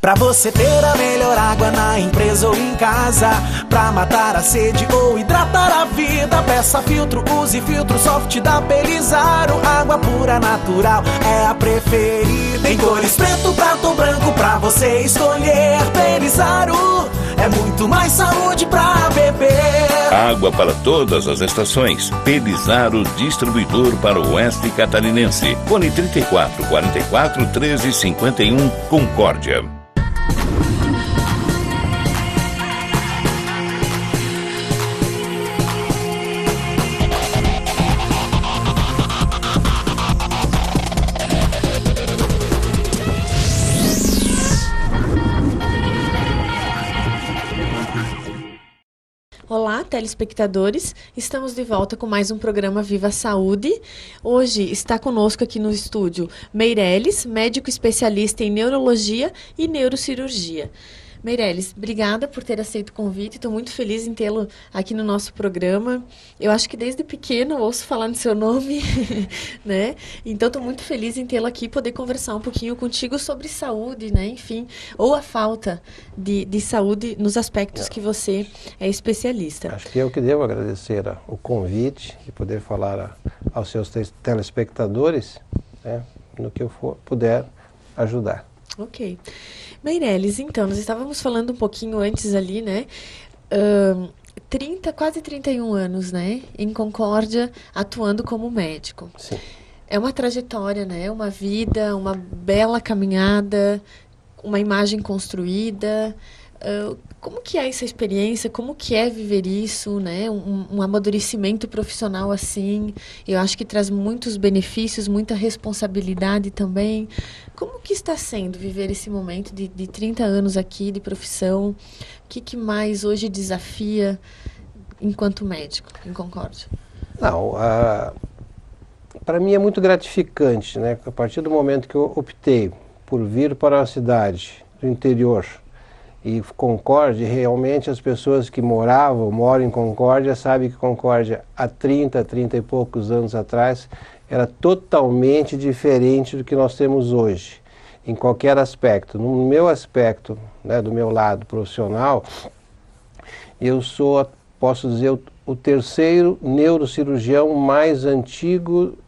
Pra você ter a melhor água na empresa ou em casa, pra matar a sede ou hidratar a vida, peça filtro, use filtro soft da Pelizaro. Água pura, natural, é a preferida. Em cores preto, prato, branco, pra você escolher. Pelizaro é muito mais saúde pra beber. Água para todas as estações. Pelizaro, distribuidor para o oeste catarinense. Fone 34 44 13 51, Concórdia. Olá, telespectadores, estamos de volta com mais um programa Viva Saúde. Hoje está conosco aqui no estúdio Meirelles, médico especialista em neurologia e neurocirurgia. Meirelles, obrigada por ter aceito o convite, estou muito feliz em tê-lo aqui no nosso programa. Eu acho que desde pequeno ouço falar no seu nome, né? Então estou muito feliz em tê-lo aqui e poder conversar um pouquinho contigo sobre saúde, né? Enfim, ou a falta de saúde nos aspectos que você é especialista. Acho que eu que devo agradecer o convite e poder falar aos seus telespectadores, né, no que eu puder ajudar. Ok. Meirelles, então, nós estávamos falando um pouquinho antes ali, né? Quase 31 anos, né? Em Concórdia, atuando como médico. Sim. É uma trajetória, né? Uma vida, uma bela caminhada, uma imagem construída. Como que é essa experiência? Como que é viver isso, né? Um amadurecimento profissional assim? Eu acho que traz muitos benefícios, muita responsabilidade também. Como que está sendo viver esse momento de 30 anos aqui de profissão? O que mais hoje desafia enquanto médico em Concórdia? Não, para mim é muito gratificante, né? A partir do momento que eu optei por vir para a cidade do interior e Concórdia, realmente as pessoas que moram em Concórdia sabem que Concórdia há 30 e poucos anos atrás era totalmente diferente do que nós temos hoje, em qualquer aspecto. No meu aspecto, né, do meu lado profissional, eu sou, posso dizer, o terceiro neurocirurgião mais antigo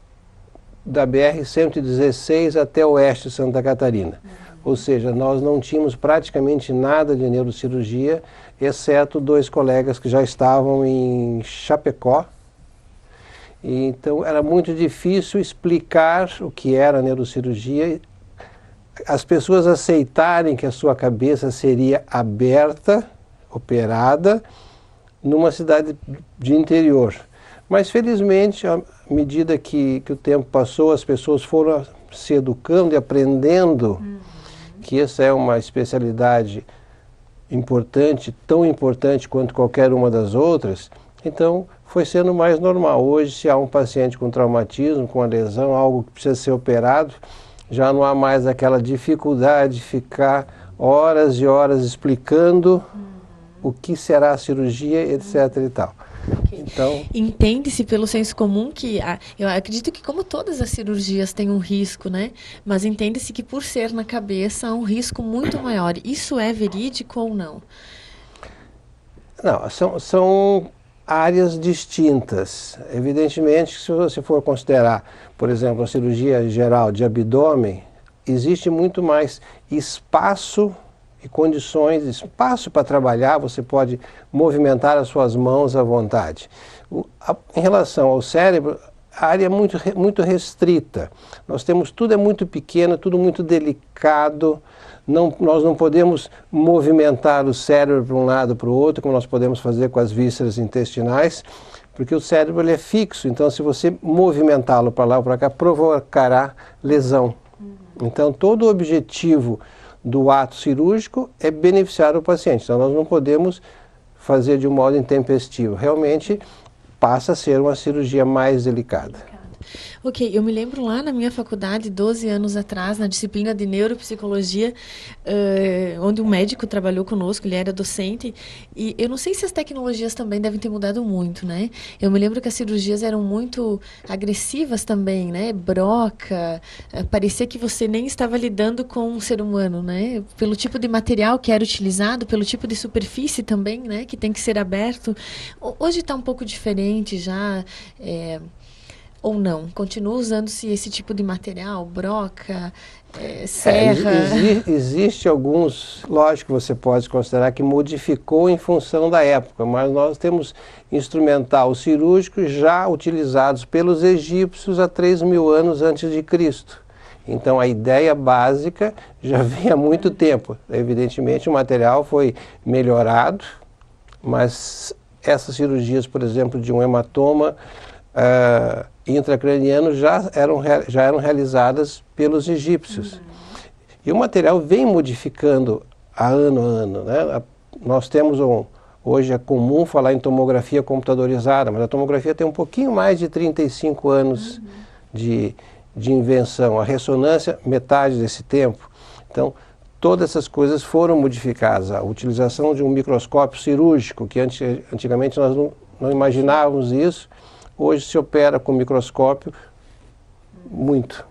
da BR-116 até o oeste de Santa Catarina. Ou seja, nós não tínhamos praticamente nada de neurocirurgia, exceto 2 colegas que já estavam em Chapecó. E, então era muito difícil explicar o que era neurocirurgia, as pessoas aceitarem que a sua cabeça seria aberta, operada, numa cidade de interior. Mas felizmente, à medida que o tempo passou, as pessoas foram se educando e aprendendo que essa é uma especialidade importante, tão importante quanto qualquer uma das outras, então foi sendo mais normal. Hoje, se há um paciente com traumatismo, com uma lesão, algo que precisa ser operado, já não há mais aquela dificuldade de ficar horas e horas explicando o que será a cirurgia, etc. e tal. Então, entende-se pelo senso comum que, eu acredito que como todas as cirurgias têm um risco, né? Mas entende-se que por ser na cabeça há um risco muito maior. Isso é verídico ou não? Não, são áreas distintas. Evidentemente, se você for considerar, por exemplo, a cirurgia geral de abdômen, existe muito mais espaço e condições, espaço para trabalhar, você pode movimentar as suas mãos à vontade. Em relação ao cérebro, a área é muito restrita. Nós temos, tudo é muito pequeno, tudo muito delicado, nós não podemos movimentar o cérebro para um lado para o outro, como nós podemos fazer com as vísceras intestinais, porque o cérebro ele é fixo, então se você movimentá-lo para lá ou para cá, provocará lesão. Então todo o objetivo do ato cirúrgico é beneficiar o paciente. Então nós não podemos fazer de um modo intempestivo. Realmente passa a ser uma cirurgia mais delicada. Ok, eu me lembro lá na minha faculdade, 12 anos atrás, na disciplina de neuropsicologia, onde um médico trabalhou conosco, ele era docente, e eu não sei se as tecnologias também devem ter mudado muito, né? Eu me lembro que as cirurgias eram muito agressivas também, né? Broca, parecia que você nem estava lidando com um ser humano, né? Pelo tipo de material que era utilizado, pelo tipo de superfície também, né? Que tem que ser aberto. Hoje está um pouco diferente já, ou não? Continua usando-se esse tipo de material, broca, serra? Existe alguns, lógico, você pode considerar que modificou em função da época, mas nós temos instrumental cirúrgico já utilizados pelos egípcios há 3.000 anos antes de Cristo. Então a ideia básica já vem há muito tempo. Evidentemente o material foi melhorado, mas essas cirurgias, por exemplo, de um hematoma intracraniano já eram realizadas pelos egípcios. E o material vem modificando ano a ano, né? Nós temos hoje é comum falar em tomografia computadorizada, mas a tomografia tem um pouquinho mais de 35 anos de invenção. A ressonância, metade desse tempo. Então, todas essas coisas foram modificadas. A utilização de um microscópio cirúrgico, que antigamente nós não imaginávamos isso, hoje se opera com microscópio muito.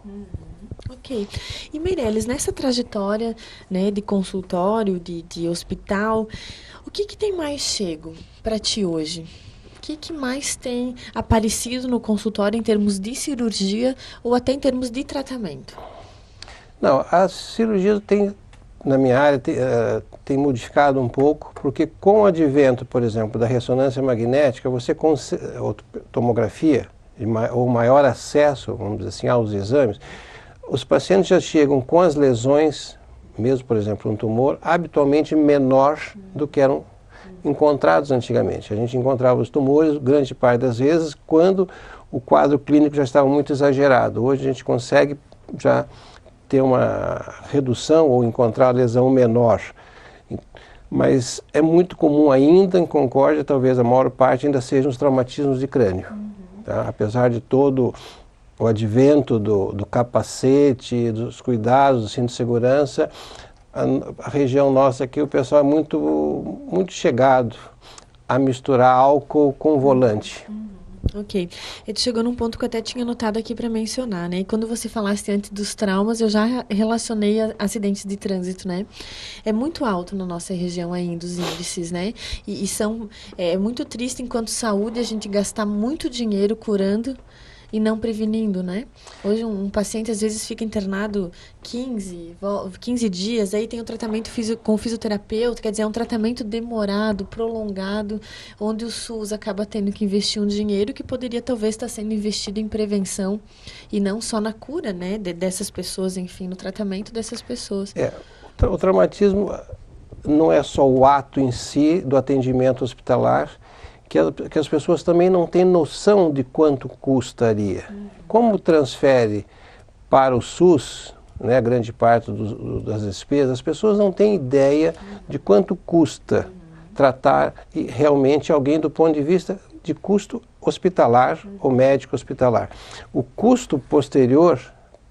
Ok. E Meirelles, nessa trajetória, né, de consultório, de hospital, o que tem mais chego para ti hoje? O que mais tem aparecido no consultório em termos de cirurgia ou até em termos de tratamento? Não, as cirurgias na minha área, tem modificado um pouco, porque com o advento, por exemplo, da ressonância magnética, ou tomografia, ou maior acesso, vamos dizer assim, aos exames, os pacientes já chegam com as lesões, mesmo, por exemplo, um tumor, habitualmente menor do que eram encontrados antigamente. A gente encontrava os tumores, grande parte das vezes, quando o quadro clínico já estava muito exagerado. Hoje a gente consegue já ter uma redução ou encontrar a lesão menor. Mas é muito comum ainda em Concórdia, talvez a maior parte ainda sejam os traumatismos de crânio. Tá? Apesar de todo o advento do capacete, dos cuidados, do cinto de segurança, a região nossa aqui, o pessoal é muito chegado a misturar álcool com volante. Ok. Ele chegou num ponto que eu até tinha anotado aqui para mencionar, né? E quando você falasse antes dos traumas, eu já relacionei a acidentes de trânsito, né? É muito alto na nossa região ainda os índices, né? E é muito triste enquanto saúde a gente gastar muito dinheiro curando e não prevenindo, né? Hoje um paciente às vezes fica internado 15 dias, aí tem o tratamento com o fisioterapeuta, quer dizer, é um tratamento demorado, prolongado, onde o SUS acaba tendo que investir um dinheiro que poderia talvez estar sendo investido em prevenção e não só na cura, né, dessas pessoas, enfim, no tratamento dessas pessoas. O traumatismo não é só o ato em si do atendimento hospitalar, que as pessoas também não têm noção de quanto custaria. Como transfere para o SUS, né, grande parte das despesas, as pessoas não têm ideia de quanto custa tratar realmente alguém do ponto de vista de custo hospitalar ou médico hospitalar. O custo posterior,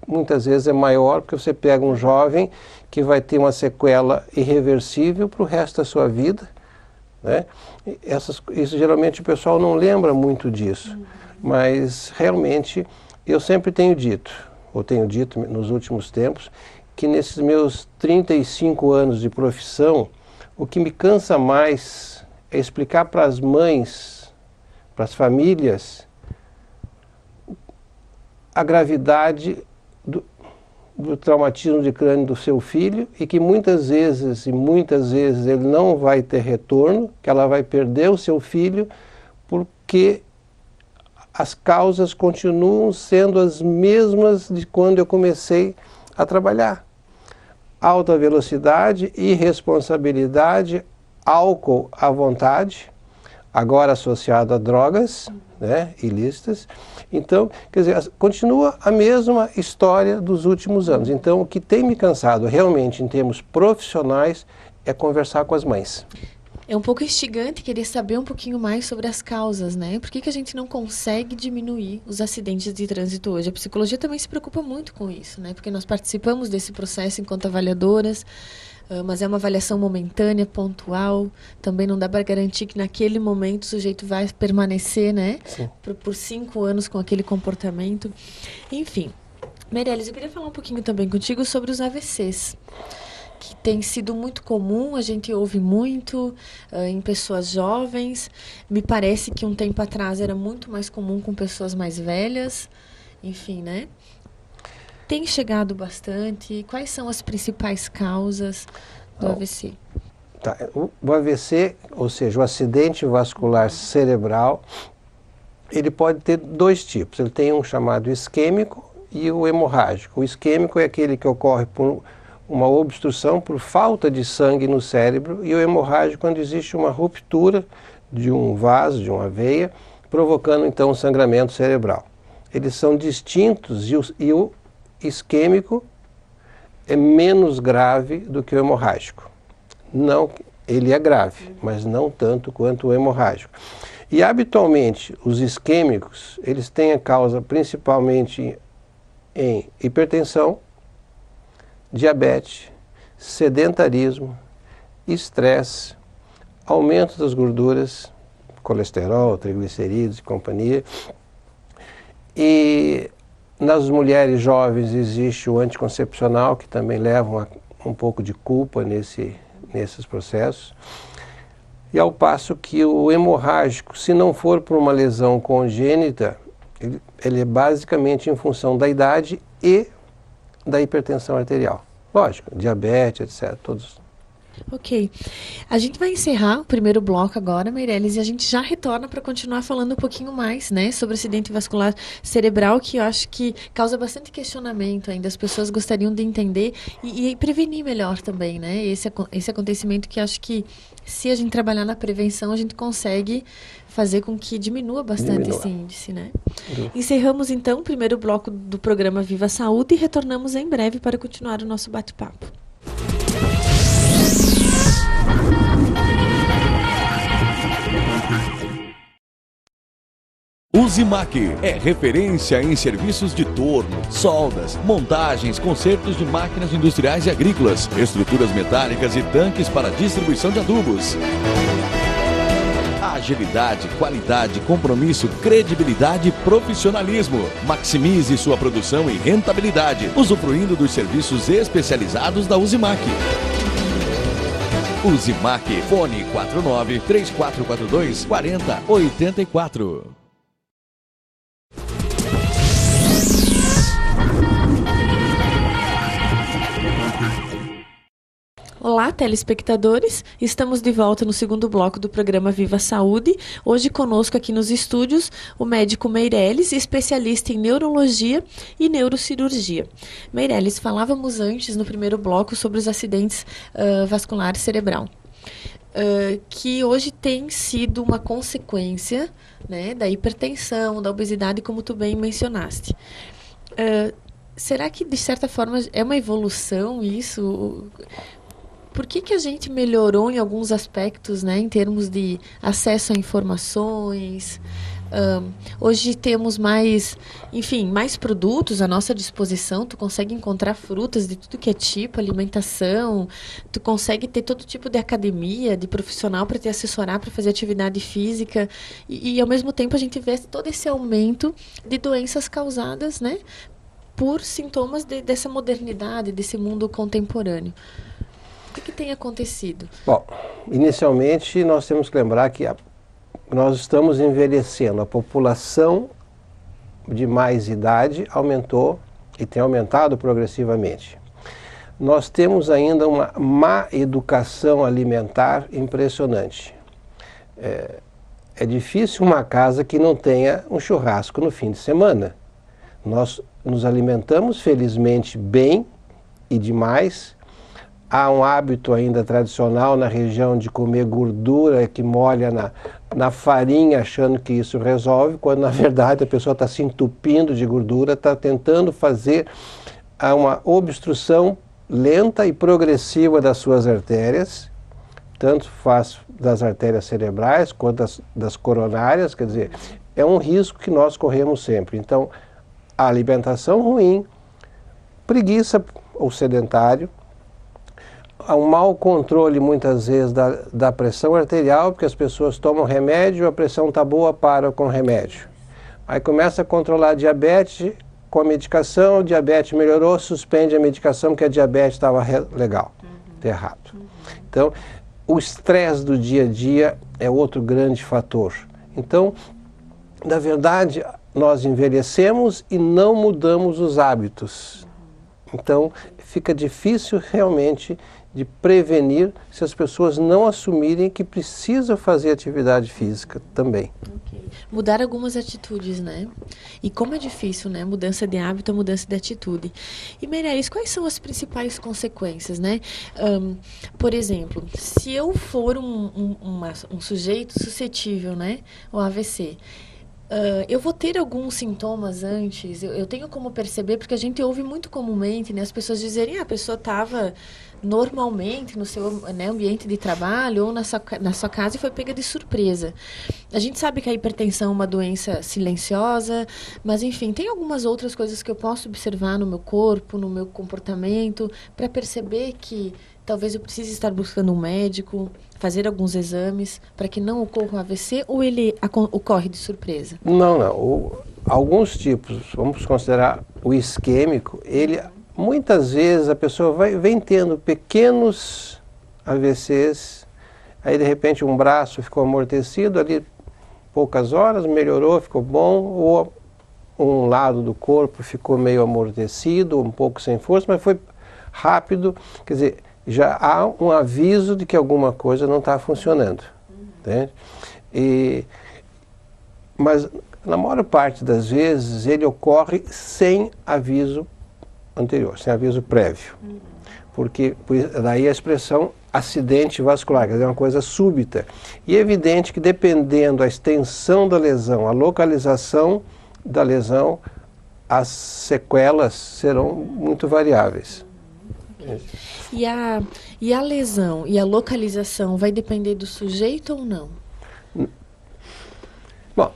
muitas vezes, é maior, porque você pega um jovem que vai ter uma sequela irreversível para o resto da sua vida, né? Isso geralmente o pessoal não lembra muito disso, mas realmente eu sempre tenho dito nos últimos tempos, que nesses meus 35 anos de profissão, o que me cansa mais é explicar para as mães, para as famílias, a gravidade do traumatismo de crânio do seu filho e que muitas vezes ele não vai ter retorno, que ela vai perder o seu filho porque as causas continuam sendo as mesmas de quando eu comecei a trabalhar. Alta velocidade, irresponsabilidade, álcool à vontade, agora associado a drogas, né, ilícitas. Então, quer dizer, continua a mesma história dos últimos anos. Então, o que tem me cansado realmente em termos profissionais é conversar com as mães. É um pouco instigante querer saber um pouquinho mais sobre as causas, né? Por que que a gente não consegue diminuir os acidentes de trânsito hoje? A psicologia também se preocupa muito com isso, né? Porque nós participamos desse processo enquanto avaliadoras, mas é uma avaliação momentânea, pontual. Também não dá para garantir que naquele momento o sujeito vai permanecer, né? Por 5 anos com aquele comportamento. Enfim. Meirelles, eu queria falar um pouquinho também contigo sobre os AVCs, que tem sido muito comum, a gente ouve muito em pessoas jovens. Me parece que um tempo atrás era muito mais comum com pessoas mais velhas. Enfim, né? Tem chegado bastante. Quais são as principais causas do AVC? Tá. O AVC, ou seja, o acidente vascular cerebral, ele pode ter 2 tipos. Ele tem um chamado isquêmico e o hemorrágico. O isquêmico é aquele que ocorre por uma obstrução, por falta de sangue no cérebro, e o hemorrágico quando existe uma ruptura de um vaso, de uma veia, provocando então um sangramento cerebral. Eles são distintos e o isquêmico é menos grave do que o hemorrágico. Não, ele é grave, mas não tanto quanto o hemorrágico. E habitualmente os isquêmicos, eles têm a causa principalmente em hipertensão, diabetes, sedentarismo, estresse, aumento das gorduras, colesterol, triglicerídeos e companhia. E nas mulheres jovens existe o anticoncepcional, que também leva um pouco de culpa nesses processos. E ao passo que o hemorrágico, se não for por uma lesão congênita, ele é basicamente em função da idade e da hipertensão arterial. Lógico, diabetes, etc. Todos. Ok. A gente vai encerrar o primeiro bloco agora, Meirelles, e a gente já retorna para continuar falando um pouquinho mais, né, sobre o acidente vascular cerebral, que eu acho que causa bastante questionamento ainda. As pessoas gostariam de entender e prevenir melhor também, né, esse acontecimento que acho que, se a gente trabalhar na prevenção, a gente consegue fazer com que diminua bastante esse índice, né? Encerramos, então, o primeiro bloco do programa Viva Saúde e retornamos em breve para continuar o nosso bate-papo. Uzimac é referência em serviços de torno, soldas, montagens, consertos de máquinas industriais e agrícolas, estruturas metálicas e tanques para distribuição de adubos. Agilidade, qualidade, compromisso, credibilidade e profissionalismo. Maximize sua produção e rentabilidade, usufruindo dos serviços especializados da Uzimac. Uzimac, fone 49-3442-4084. Olá, telespectadores! Estamos de volta no segundo bloco do programa Viva Saúde. Hoje conosco aqui nos estúdios o médico Meirelles, especialista em neurologia e neurocirurgia. Meirelles, falávamos antes no primeiro bloco sobre os acidentes vasculares cerebral, que hoje tem sido uma consequência, né, da hipertensão, da obesidade, como tu bem mencionaste. Será que, de certa forma, é uma evolução isso? Por que a gente melhorou em alguns aspectos, né, em termos de acesso a informações? Hoje temos mais produtos à nossa disposição. Tu consegue encontrar frutas de tudo que é tipo, alimentação. Tu consegue ter todo tipo de academia, de profissional para te assessorar, para fazer atividade física. E, ao mesmo tempo, a gente vê todo esse aumento de doenças causadas, né, por sintomas dessa modernidade, desse mundo contemporâneo. O que tem acontecido? Bom, inicialmente nós temos que lembrar que nós estamos envelhecendo. A população de mais idade aumentou e tem aumentado progressivamente. Nós temos ainda uma má educação alimentar impressionante. É difícil uma casa que não tenha um churrasco no fim de semana. Nós nos alimentamos felizmente bem e demais. Há um hábito ainda tradicional na região de comer gordura que molha na farinha, achando que isso resolve, quando na verdade a pessoa está se entupindo de gordura, está tentando fazer uma obstrução lenta e progressiva das suas artérias, tanto faz das artérias cerebrais quanto das coronárias, quer dizer, é um risco que nós corremos sempre. Então, a alimentação ruim, preguiça ou sedentário, há um mau controle muitas vezes da pressão arterial, porque as pessoas tomam remédio, a pressão está boa, param com remédio. Aí começa a controlar a diabetes com a medicação, o diabetes melhorou, suspende a medicação porque a diabetes estava legal, errado. Então, o estresse do dia a dia é outro grande fator. Então, na verdade, nós envelhecemos e não mudamos os hábitos. Então, fica difícil realmente de prevenir se as pessoas não assumirem que precisam fazer atividade física também. Okay. Mudar algumas atitudes, né? E como é difícil, né? Mudança de hábito, mudança de atitude. E, Meireles, quais são as principais consequências, né? Por exemplo, se eu for um sujeito suscetível, né, ao AVC, eu vou ter alguns sintomas antes, eu tenho como perceber, porque a gente ouve muito comumente, né, as pessoas dizerem, a pessoa estava normalmente no seu, né, ambiente de trabalho ou na sua casa e foi pega de surpresa. A gente sabe que a hipertensão é uma doença silenciosa, mas enfim, tem algumas outras coisas que eu posso observar no meu corpo, no meu comportamento, para perceber que talvez eu precise estar buscando um médico, fazer alguns exames para que não ocorra um AVC, ou ele ocorre de surpresa? Não. Alguns tipos, vamos considerar o isquêmico, ele muitas vezes a pessoa vem tendo pequenos AVCs, aí de repente um braço ficou amortecido ali poucas horas, melhorou, ficou bom, ou um lado do corpo ficou meio amortecido, um pouco sem força, mas foi rápido, quer dizer, já há um aviso de que alguma coisa não está funcionando. Entende? Mas na maior parte das vezes ele ocorre sem aviso anterior, sem aviso prévio. Porque daí a expressão acidente vascular, quer dizer, é uma coisa súbita. E é evidente que dependendo da extensão da lesão, a localização da lesão, as sequelas serão muito variáveis. E a lesão e a localização vai depender do sujeito ou não? Bom,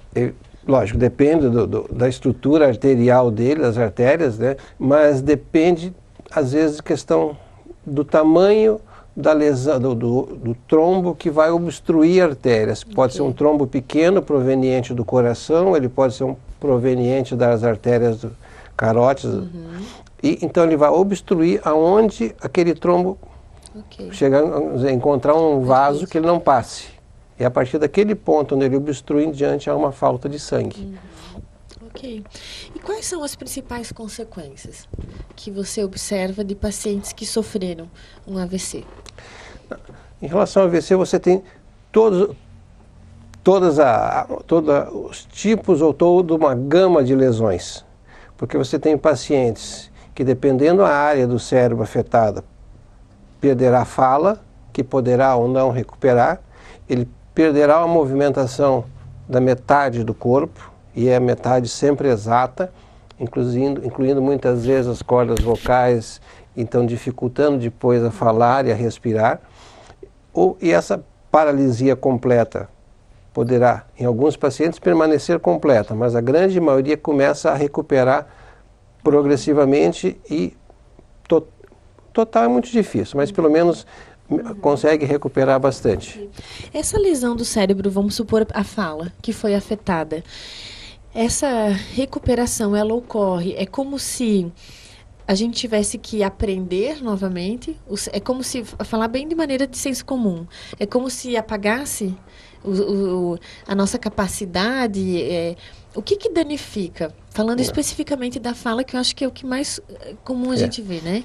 lógico, depende da estrutura arterial dele, das artérias, né? Mas depende, às vezes, da questão do tamanho da lesão, do trombo que vai obstruir artérias. Pode ser um trombo pequeno, proveniente do coração, ele pode ser proveniente das artérias carótidas. E, então ele vai obstruir aonde aquele trombo chega a encontrar um vaso que ele não passe. E a partir daquele ponto onde ele obstrui em diante há uma falta de sangue. Ok. E quais são as principais consequências que você observa de pacientes que sofreram um AVC? Em relação ao AVC, você tem todos os tipos ou toda uma gama de lesões. Porque você tem pacientes que, dependendo da área do cérebro afetada, perderá a fala, que poderá ou não recuperar, ele perderá a movimentação da metade do corpo, e é a metade sempre exata, incluindo muitas vezes as cordas vocais, então dificultando depois a falar e a respirar. E essa paralisia completa poderá, em alguns pacientes, permanecer completa, mas a grande maioria começa a recuperar progressivamente e total é muito difícil, mas pelo menos consegue recuperar bastante. Essa lesão do cérebro, vamos supor a fala, que foi afetada, essa recuperação, ela ocorre, é como se a gente tivesse que aprender novamente, é como se, falar bem de maneira de senso comum, é como se apagasse a nossa capacidade, o que danifica? Falando especificamente da fala, que eu acho que é o que mais comum a gente vê, né?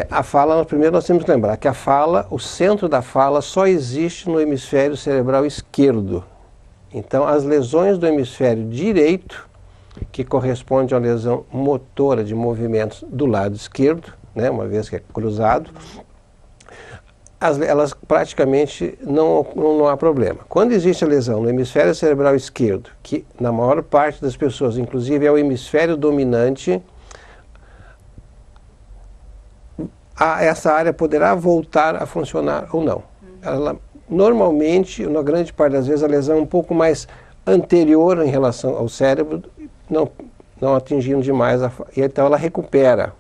A fala, primeiro nós temos que lembrar que a fala, o centro da fala só existe no hemisfério cerebral esquerdo. Então, as lesões do hemisfério direito, que corresponde a uma lesão motora de movimentos do lado esquerdo, né, uma vez que é cruzado, elas praticamente não há problema. Quando existe a lesão no hemisfério cerebral esquerdo, que na maior parte das pessoas, inclusive é o hemisfério dominante, essa área poderá voltar a funcionar ou não. ela normalmente, na grande parte das vezes, a lesão é um pouco mais anterior em relação ao cérebro, não atingindo demais, e então ela recupera.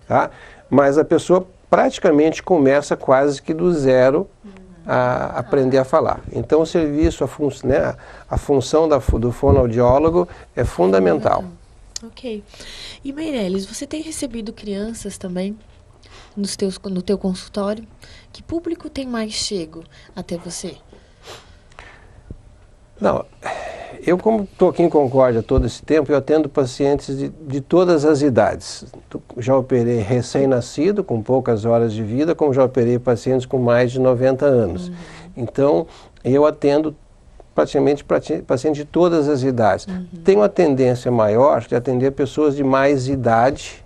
Tá? Mas a pessoa praticamente começa quase que do zero a aprender a falar. Então o serviço, a função do fonoaudiólogo é fundamental. Ok. E Meirelles, você tem recebido crianças também no teu consultório? Que público tem mais chego até você? Não, eu como estou aqui em Concórdia todo esse tempo, eu atendo pacientes de todas as idades. Já operei recém-nascido, com poucas horas de vida, como já operei pacientes com mais de 90 anos. Então, eu atendo praticamente pacientes de todas as idades. Tenho a tendência maior de atender pessoas de mais idade,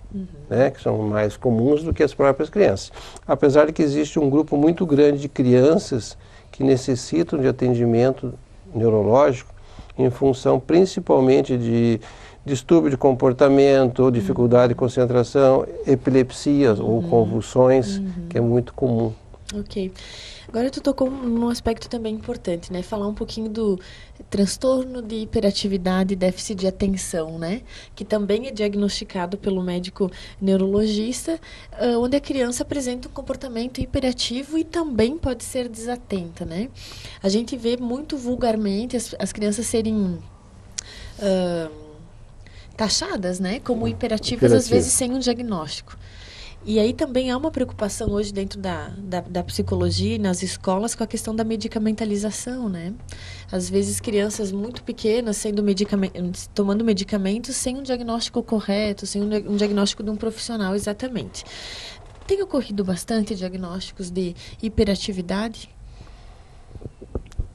né, que são mais comuns do que as próprias crianças. Apesar de que existe um grupo muito grande de crianças que necessitam de atendimento neurológico em função principalmente de distúrbio de comportamento, dificuldade de concentração, epilepsias ou convulsões, que é muito comum. Ok. Agora tu tocou num aspecto também importante, né? Falar um pouquinho do transtorno de hiperatividade e déficit de atenção, né? Que também é diagnosticado pelo médico neurologista, onde a criança apresenta um comportamento hiperativo e também pode ser desatenta, né? A gente vê muito vulgarmente as crianças serem taxadas, né? Como hiperativas, às vezes sem um diagnóstico. E aí também há uma preocupação hoje dentro da psicologia e nas escolas com a questão da medicamentalização, né? Às vezes crianças muito pequenas tomando medicamentos sem um diagnóstico correto, sem um diagnóstico de um profissional exatamente. Tem ocorrido bastante diagnósticos de hiperatividade?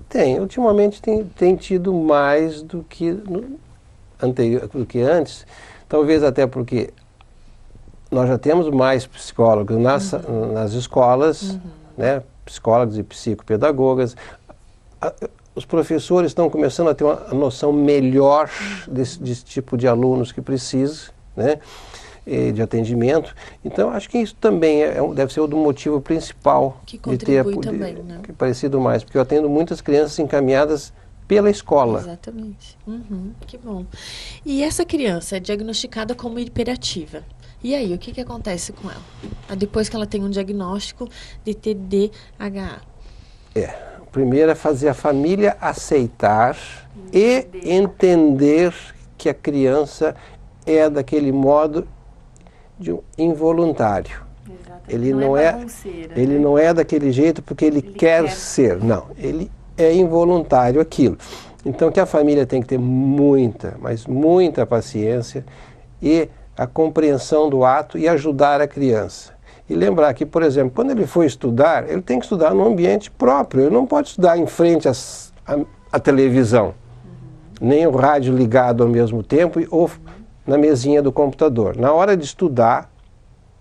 Tem. Ultimamente tem tido mais do que antes, talvez até porque nós já temos mais psicólogos nas escolas, né? Psicólogos e psicopedagogas. Os professores estão começando a ter uma noção melhor desse tipo de alunos que precisam, né? De atendimento. Então, acho que isso também deve ser o motivo principal que de ter também, né? parecido mais, porque eu atendo muitas crianças encaminhadas pela escola. Exatamente. Que bom. E essa criança é diagnosticada como hiperativa. E aí, o que acontece com ela? Depois que ela tem um diagnóstico de TDAH. Primeiro é fazer a família aceitar e entender que a criança é daquele modo involuntário. Exatamente. Ele Ele não é daquele jeito porque ele quer ser. Não, ele é involuntário aquilo. Então que a família tem que ter muita, mas muita paciência e a compreensão do ato e ajudar a criança. E lembrar que, por exemplo, quando ele for estudar, ele tem que estudar num ambiente próprio. Ele não pode estudar em frente à televisão, nem o rádio ligado ao mesmo tempo ou na mesinha do computador. Na hora de estudar,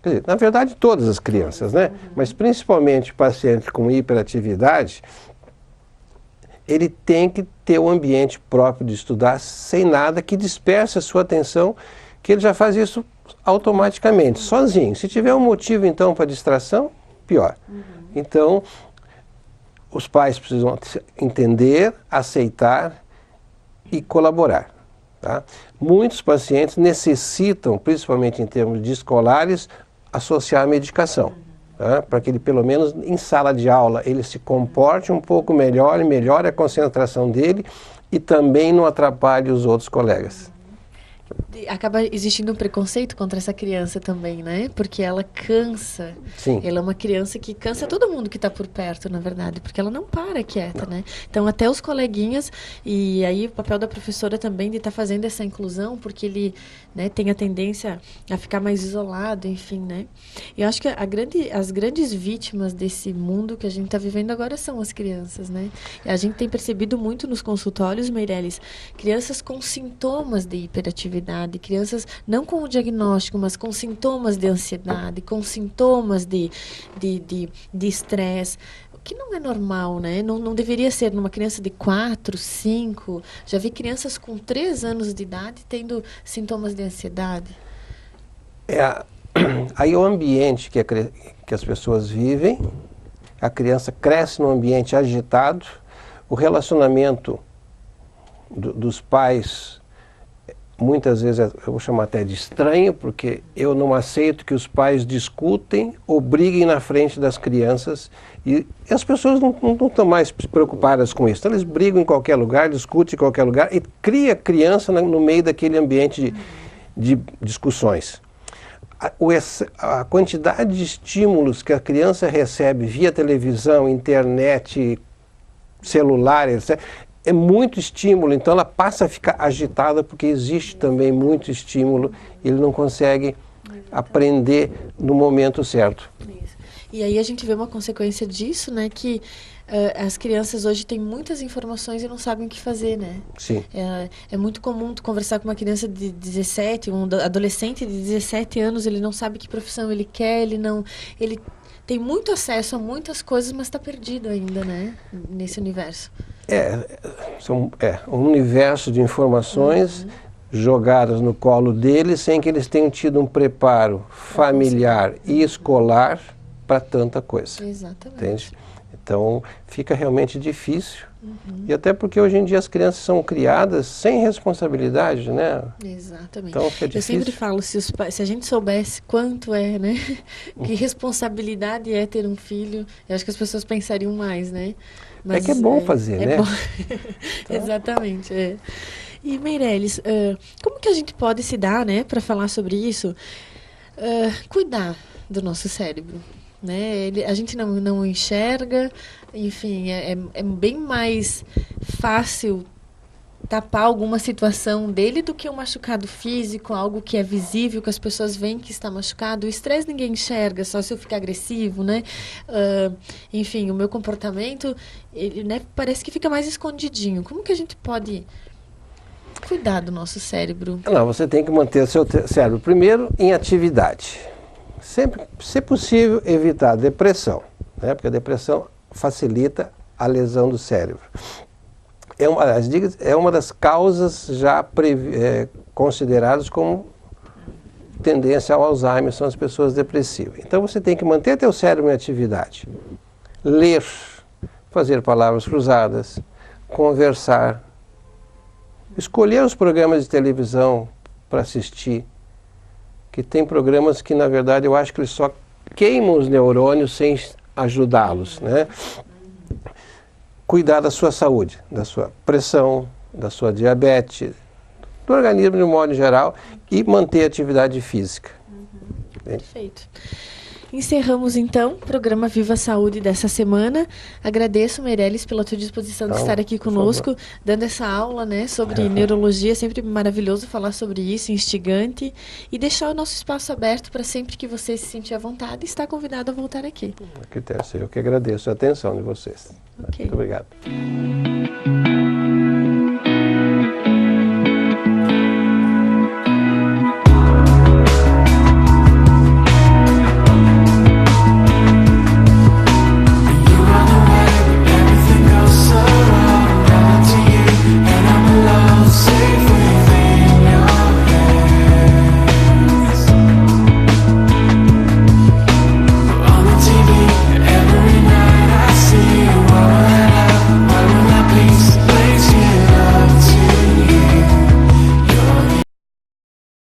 quer dizer, na verdade todas as crianças, né? Mas principalmente pacientes com hiperatividade, ele tem que ter um ambiente próprio de estudar sem nada que disperse a sua atenção, que ele já faz isso automaticamente, sozinho. Se tiver um motivo, então, para distração, pior. Então, os pais precisam entender, aceitar e colaborar. Tá? Muitos pacientes necessitam, principalmente em termos de escolares, associar a medicação. Tá? Para que ele, pelo menos em sala de aula, ele se comporte um pouco melhor e melhore a concentração dele e também não atrapalhe os outros colegas. Acaba existindo um preconceito contra essa criança também, né? Porque ela cansa. Sim. Ela é uma criança que cansa todo mundo que está por perto, na verdade, porque ela não para quieta, né? Então, até os coleguinhas, e aí o papel da professora também de estar fazendo essa inclusão, porque ele, né, tem a tendência a ficar mais isolado, enfim, né? Eu acho que as grandes vítimas desse mundo que a gente está vivendo agora são as crianças, né? A gente tem percebido muito nos consultórios, Meirelles, crianças com sintomas de hiperatividade, crianças não com o diagnóstico, mas com sintomas de ansiedade, com sintomas de estresse, o que não é normal, né? Não deveria ser numa criança de 4, 5, já vi crianças com 3 anos de idade tendo sintomas de ansiedade. Aí o ambiente que as pessoas vivem A criança cresce num ambiente agitado, o relacionamento dos pais, muitas vezes eu vou chamar até de estranho, porque eu não aceito que os pais discutem ou briguem na frente das crianças, e as pessoas não estão mais preocupadas com isso. Então, eles brigam em qualquer lugar, discutem em qualquer lugar e cria criança no meio daquele ambiente de discussões. A quantidade de estímulos que a criança recebe via televisão, internet, celular, etc., é muito estímulo, então ela passa a ficar agitada porque existe também muito estímulo e ele não consegue aprender no momento certo. Isso. E aí a gente vê uma consequência disso, né, que as crianças hoje têm muitas informações e não sabem o que fazer, né? Sim. É muito comum tu conversar com uma criança de 17, um adolescente de 17 anos, ele não sabe que profissão ele quer, ele tem muito acesso a muitas coisas, mas está perdido ainda, né, nesse universo. Um universo de informações jogadas no colo deles sem que eles tenham tido um preparo familiar e escolar para tanta coisa. Exatamente. Entende? Então, fica realmente difícil. E até porque hoje em dia as crianças são criadas sem responsabilidade, né? Exatamente. Então, fica difícil. Eu sempre falo, se a gente soubesse quanto é, né? Que responsabilidade é ter um filho, eu acho que as pessoas pensariam mais, né? Mas, é que é bom fazer, né? Bom. Exatamente, é. E, Meirelles, como que a gente pode se dar, né, para falar sobre isso? Cuidar do nosso cérebro, né? A gente não enxerga, enfim, é bem mais fácil tapar alguma situação dele do que um machucado físico, algo que é visível, que as pessoas veem que está machucado. O estresse ninguém enxerga, só se eu ficar agressivo, né? Enfim, o meu comportamento, ele, né, parece que fica mais escondidinho. Como que a gente pode cuidar do nosso cérebro? Não, você tem que manter o seu cérebro primeiro em atividade. Sempre, se possível, evitar a depressão, né? Porque a depressão facilita a lesão do cérebro. É uma das causas já consideradas como tendência ao Alzheimer, são as pessoas depressivas. Então você tem que manter teu cérebro em atividade. Ler, fazer palavras cruzadas, conversar, escolher os programas de televisão para assistir, que tem programas que, na verdade, eu acho que eles só queimam os neurônios sem ajudá-los, né? Cuidar da sua saúde, da sua pressão, da sua diabetes, do organismo de um modo geral e manter a atividade física. Perfeito. Encerramos então o programa Viva Saúde dessa semana. Agradeço, Meirelles, pela tua disposição de estar aqui conosco, dando essa aula, né, sobre neurologia. É sempre maravilhoso falar sobre isso, instigante, e deixar o nosso espaço aberto para sempre que você se sentir à vontade, estar convidado a voltar aqui. Eu que agradeço a atenção de vocês. Okay. Muito obrigado.